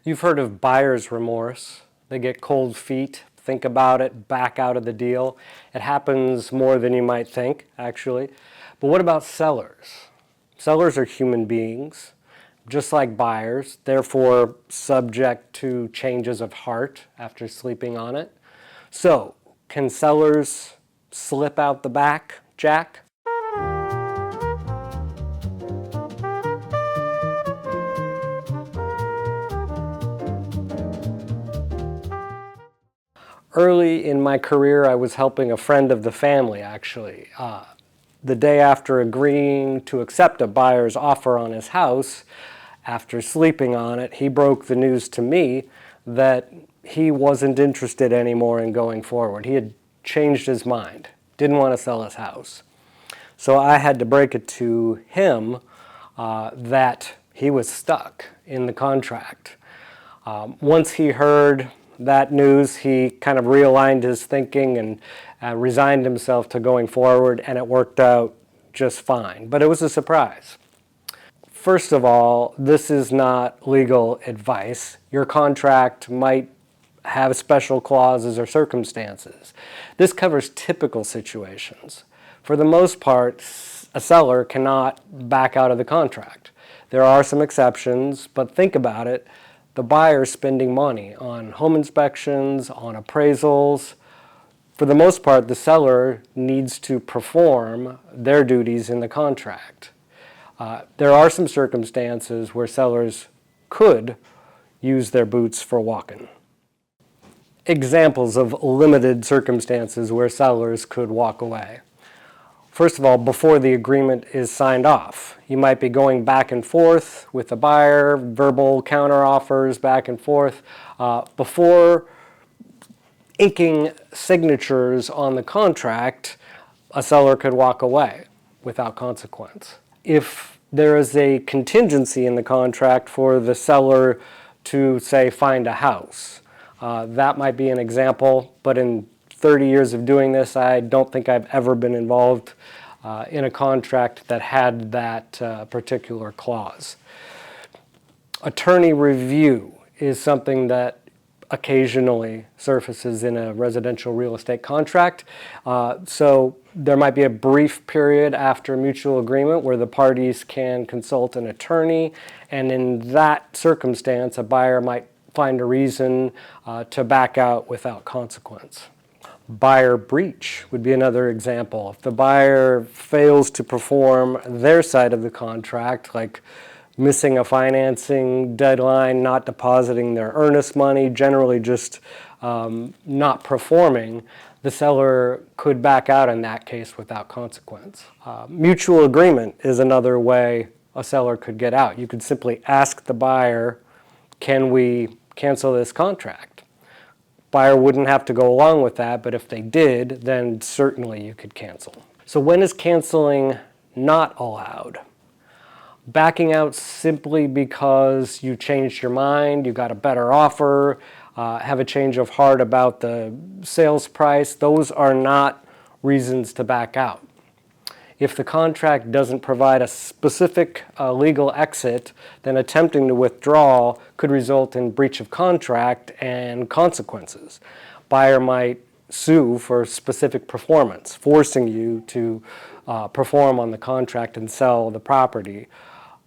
You've heard of buyer's remorse. They get cold feet, think about it, back out of the deal. It happens more than you might think, actually. But what about sellers? Sellers are human beings, just like buyers, therefore subject to changes of heart after sleeping on it. So, can sellers slip out the back, Jack? Early in my career, I was helping a friend of the family, actually. The day after agreeing to accept a buyer's offer on his house, after sleeping on it, he broke the news to me that he wasn't interested anymore in going forward. He had changed his mind, didn't want to sell his house. So I had to break it to him that he was stuck in the contract. Once he heard that news, he kind of realigned his thinking and resigned himself to going forward, and it worked out just fine. But it was a surprise. First of all, this is not legal advice. Your contract might have special clauses or circumstances. This covers typical situations. For the most part, a seller cannot back out of the contract. There are some exceptions, but think about it. The buyer is spending money on home inspections, on appraisals. For the most part, the seller needs to perform their duties in the contract. There are some circumstances where sellers could use their boots for walking. Examples of limited circumstances where sellers could walk away. First of all, before the agreement is signed off, you might be going back and forth with the buyer, verbal counteroffers back and forth. Before inking signatures on the contract, a seller could walk away without consequence. If there is a contingency in the contract for the seller to, say, find a house, that might be an example, but in 30 years of doing this, I don't think I've ever been involved in a contract that had that particular clause. Attorney review is something that occasionally surfaces in a residential real estate contract. So there might be a brief period after mutual agreement where the parties can consult an attorney, and in that circumstance, a buyer might find a reason to back out without consequence. Buyer breach would be another example. If the buyer fails to perform their side of the contract, like missing a financing deadline, not depositing their earnest money, generally just not performing, the seller could back out in that case without consequence. Mutual agreement is another way a seller could get out. You could simply ask the buyer, can we cancel this contract? Buyer wouldn't have to go along with that, but if they did, then certainly you could cancel. So when is canceling not allowed? Backing out simply because you changed your mind, you got a better offer, have a change of heart about the sales price, those are not reasons to back out. If the contract doesn't provide a specific legal exit, then attempting to withdraw could result in breach of contract and consequences. Buyer might sue for specific performance, forcing you to perform on the contract and sell the property.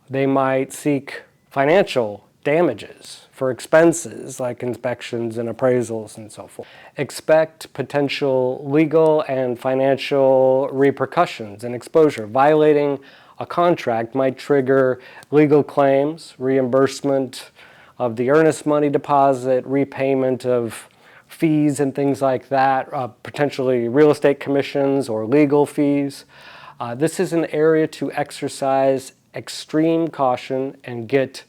They might seek financial damages for expenses like inspections and appraisals and so forth. Expect potential legal and financial repercussions and exposure. Violating a contract might trigger legal claims, reimbursement of the earnest money deposit, repayment of fees and things like that, potentially real estate commissions or legal fees. This is an area to exercise extreme caution and get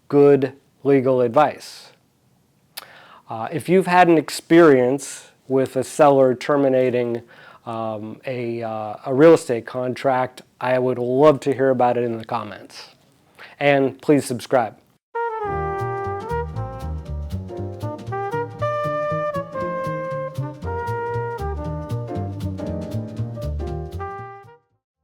good legal advice. If you've had an experience with a seller terminating a real estate contract, I would love to hear about it in the comments. And please subscribe.